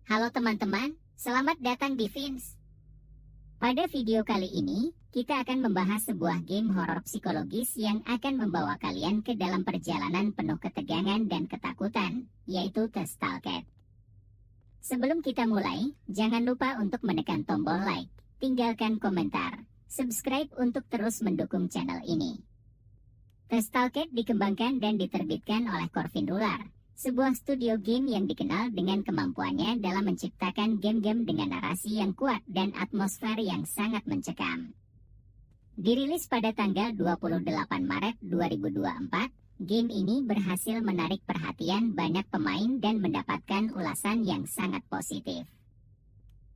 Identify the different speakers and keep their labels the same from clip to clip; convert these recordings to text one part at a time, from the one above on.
Speaker 1: Halo teman-teman, selamat datang di Vins. Pada video kali ini, kita akan membahas sebuah game horor psikologis yang akan membawa kalian ke dalam perjalanan penuh ketegangan dan ketakutan, yaitu The Stalker. Sebelum kita mulai, jangan lupa untuk menekan tombol like, tinggalkan komentar, subscribe untuk terus mendukung channel ini. The Stalker dikembangkan dan diterbitkan oleh Corvin Rular, sebuah studio game yang dikenal dengan kemampuannya dalam menciptakan game-game dengan narasi yang kuat dan atmosfer yang sangat mencekam. Dirilis pada tanggal 28 Maret 2024, game ini berhasil menarik perhatian banyak pemain dan mendapatkan ulasan yang sangat positif.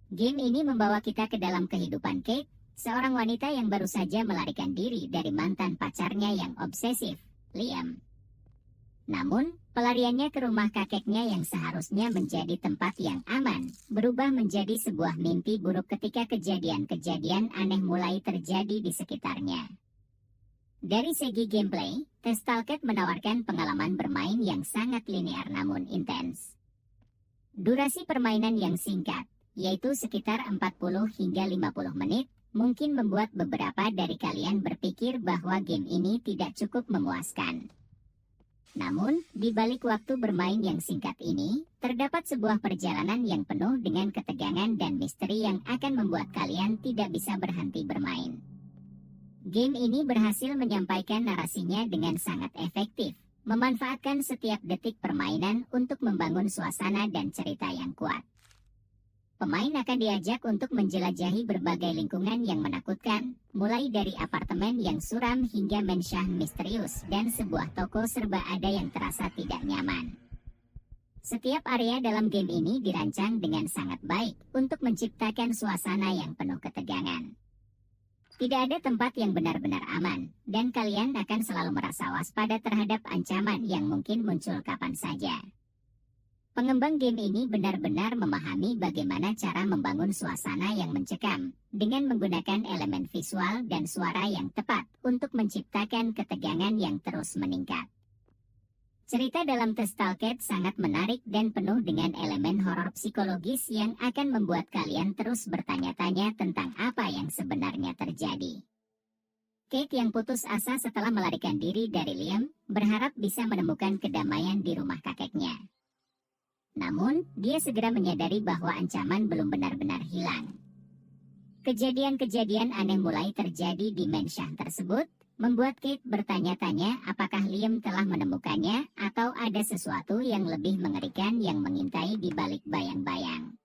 Speaker 1: Game ini membawa kita ke dalam kehidupan Kate, seorang wanita yang baru saja melarikan diri dari mantan pacarnya yang obsesif, Liam. Namun, pelariannya ke rumah kakeknya yang seharusnya menjadi tempat yang aman, berubah menjadi sebuah mimpi buruk ketika kejadian-kejadian aneh mulai terjadi di sekitarnya. Dari segi gameplay, The Stalker menawarkan pengalaman bermain yang sangat linear namun intens. Durasi permainan yang singkat, yaitu sekitar 40 hingga 50 menit, mungkin membuat beberapa dari kalian berpikir bahwa game ini tidak cukup memuaskan. Namun, di balik waktu bermain yang singkat ini, terdapat sebuah perjalanan yang penuh dengan ketegangan dan misteri yang akan membuat kalian tidak bisa berhenti bermain. Game ini berhasil menyampaikan narasinya dengan sangat efektif, memanfaatkan setiap detik permainan untuk membangun suasana dan cerita yang kuat. Pemain akan diajak untuk menjelajahi berbagai lingkungan yang menakutkan, mulai dari apartemen yang suram hingga mansion misterius dan sebuah toko serba ada yang terasa tidak nyaman. Setiap area dalam game ini dirancang dengan sangat baik untuk menciptakan suasana yang penuh ketegangan. Tidak ada tempat yang benar-benar aman, dan kalian akan selalu merasa waspada terhadap ancaman yang mungkin muncul kapan saja. Pengembang game ini benar-benar memahami bagaimana cara membangun suasana yang mencekam, dengan menggunakan elemen visual dan suara yang tepat untuk menciptakan ketegangan yang terus meningkat. Cerita dalam The Stalker sangat menarik dan penuh dengan elemen horor psikologis yang akan membuat kalian terus bertanya-tanya tentang apa yang sebenarnya terjadi. Kate yang putus asa setelah melarikan diri dari Liam, berharap bisa menemukan kedamaian di rumah kakeknya. Namun, dia segera menyadari bahwa ancaman belum benar-benar hilang. Kejadian-kejadian aneh mulai terjadi di mansion tersebut, membuat Kate bertanya-tanya apakah Liam telah menemukannya atau ada sesuatu yang lebih mengerikan yang mengintai di balik bayang-bayang.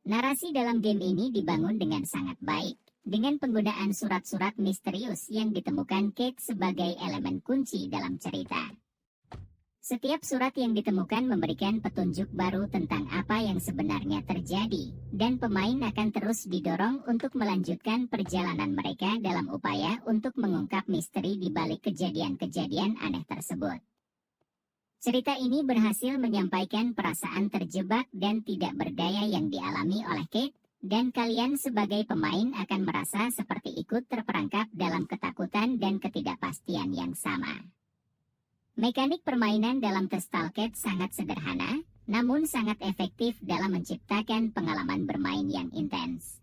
Speaker 1: Narasi dalam game ini dibangun dengan sangat baik, dengan penggunaan surat-surat misterius yang ditemukan Kate sebagai elemen kunci dalam cerita. Setiap surat yang ditemukan memberikan petunjuk baru tentang apa yang sebenarnya terjadi, dan pemain akan terus didorong untuk melanjutkan perjalanan mereka dalam upaya untuk mengungkap misteri di balik kejadian-kejadian aneh tersebut. Cerita ini berhasil menyampaikan perasaan terjebak dan tidak berdaya yang dialami oleh Kate, dan kalian sebagai pemain akan merasa seperti ikut terperangkap dalam ketakutan dan ketidakpastian yang sama. Mekanik permainan dalam The Stalker sangat sederhana, namun sangat efektif dalam menciptakan pengalaman bermain yang intens.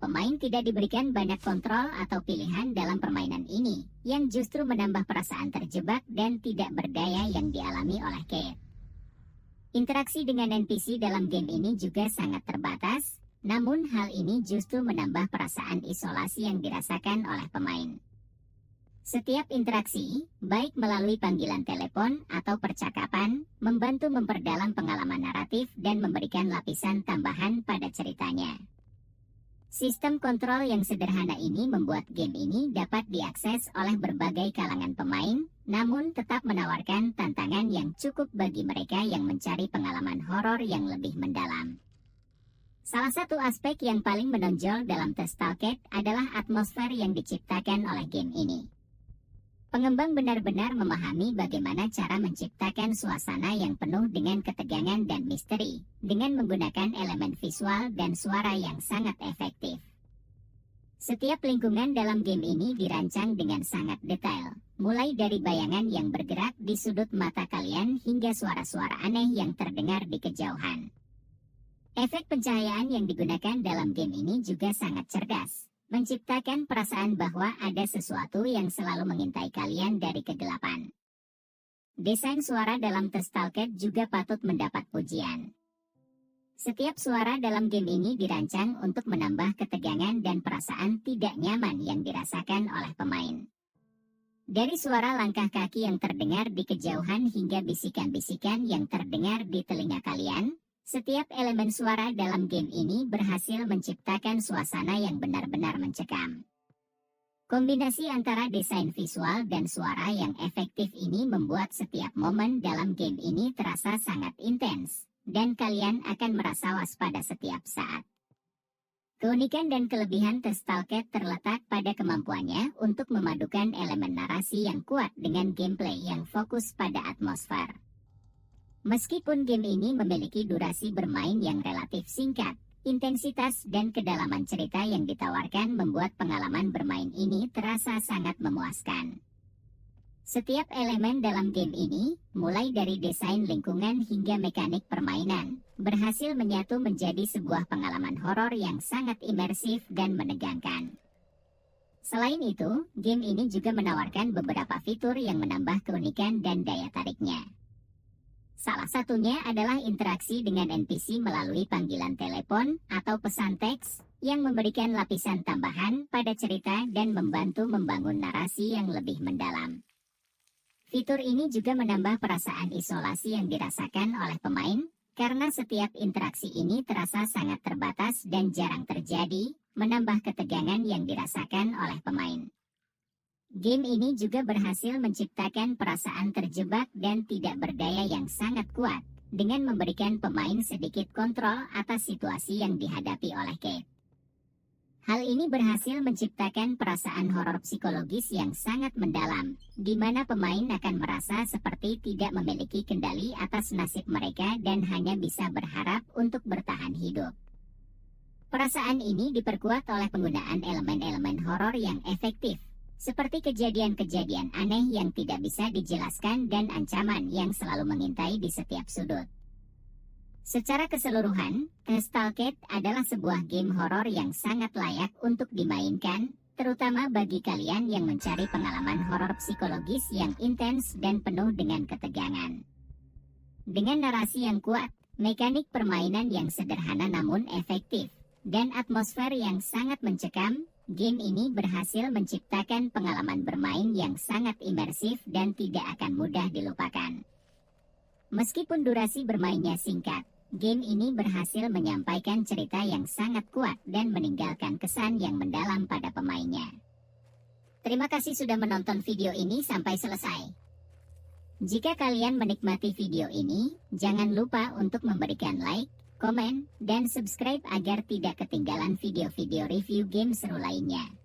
Speaker 1: Pemain tidak diberikan banyak kontrol atau pilihan dalam permainan ini, yang justru menambah perasaan terjebak dan tidak berdaya yang dialami oleh Kate. Interaksi dengan NPC dalam game ini juga sangat terbatas, namun hal ini justru menambah perasaan isolasi yang dirasakan oleh pemain. Setiap interaksi, baik melalui panggilan telepon atau percakapan, membantu memperdalam pengalaman naratif dan memberikan lapisan tambahan pada ceritanya. Sistem kontrol yang sederhana ini membuat game ini dapat diakses oleh berbagai kalangan pemain, namun tetap menawarkan tantangan yang cukup bagi mereka yang mencari pengalaman horor yang lebih mendalam. Salah satu aspek yang paling menonjol dalam The Stalker adalah atmosfer yang diciptakan oleh game ini. Pengembang benar-benar memahami bagaimana cara menciptakan suasana yang penuh dengan ketegangan dan misteri, dengan menggunakan elemen visual dan suara yang sangat efektif. Setiap lingkungan dalam game ini dirancang dengan sangat detail, mulai dari bayangan yang bergerak di sudut mata kalian hingga suara-suara aneh yang terdengar di kejauhan. Efek pencahayaan yang digunakan dalam game ini juga sangat cerdas, menciptakan perasaan bahwa ada sesuatu yang selalu mengintai kalian dari kegelapan. Desain suara dalam The Stalker juga patut mendapat pujian. Setiap suara dalam game ini dirancang untuk menambah ketegangan dan perasaan tidak nyaman yang dirasakan oleh pemain. Dari suara langkah kaki yang terdengar di kejauhan hingga bisikan-bisikan yang terdengar di telinga kalian, setiap elemen suara dalam game ini berhasil menciptakan suasana yang benar-benar mencekam. Kombinasi antara desain visual dan suara yang efektif ini membuat setiap momen dalam game ini terasa sangat intens, dan kalian akan merasa waspada setiap saat. Keunikan dan kelebihan The Stalker terletak pada kemampuannya untuk memadukan elemen narasi yang kuat dengan gameplay yang fokus pada atmosfer. Meskipun game ini memiliki durasi bermain yang relatif singkat, intensitas dan kedalaman cerita yang ditawarkan membuat pengalaman bermain ini terasa sangat memuaskan. Setiap elemen dalam game ini, mulai dari desain lingkungan hingga mekanik permainan, berhasil menyatu menjadi sebuah pengalaman horor yang sangat imersif dan menegangkan. Selain itu, game ini juga menawarkan beberapa fitur yang menambah keunikan dan daya tariknya. Salah satunya adalah interaksi dengan NPC melalui panggilan telepon atau pesan teks yang memberikan lapisan tambahan pada cerita dan membantu membangun narasi yang lebih mendalam. Fitur ini juga menambah perasaan isolasi yang dirasakan oleh pemain, karena setiap interaksi ini terasa sangat terbatas dan jarang terjadi, menambah ketegangan yang dirasakan oleh pemain. Game ini juga berhasil menciptakan perasaan terjebak dan tidak berdaya yang sangat kuat, dengan memberikan pemain sedikit kontrol atas situasi yang dihadapi oleh Kate. Hal ini berhasil menciptakan perasaan horor psikologis yang sangat mendalam, di mana pemain akan merasa seperti tidak memiliki kendali atas nasib mereka dan hanya bisa berharap untuk bertahan hidup. Perasaan ini diperkuat oleh penggunaan elemen-elemen horor yang efektif, seperti kejadian-kejadian aneh yang tidak bisa dijelaskan dan ancaman yang selalu mengintai di setiap sudut. Secara keseluruhan, The Stalker adalah sebuah game horor yang sangat layak untuk dimainkan, terutama bagi kalian yang mencari pengalaman horor psikologis yang intens dan penuh dengan ketegangan. Dengan narasi yang kuat, mekanik permainan yang sederhana namun efektif, dan atmosfer yang sangat mencekam, game ini berhasil menciptakan pengalaman bermain yang sangat imersif dan tidak akan mudah dilupakan. Meskipun durasi bermainnya singkat, game ini berhasil menyampaikan cerita yang sangat kuat dan meninggalkan kesan yang mendalam pada pemainnya. Terima kasih sudah menonton video ini sampai selesai. Jika kalian menikmati video ini, jangan lupa untuk memberikan like, komen, dan subscribe agar tidak ketinggalan video-video review game seru lainnya.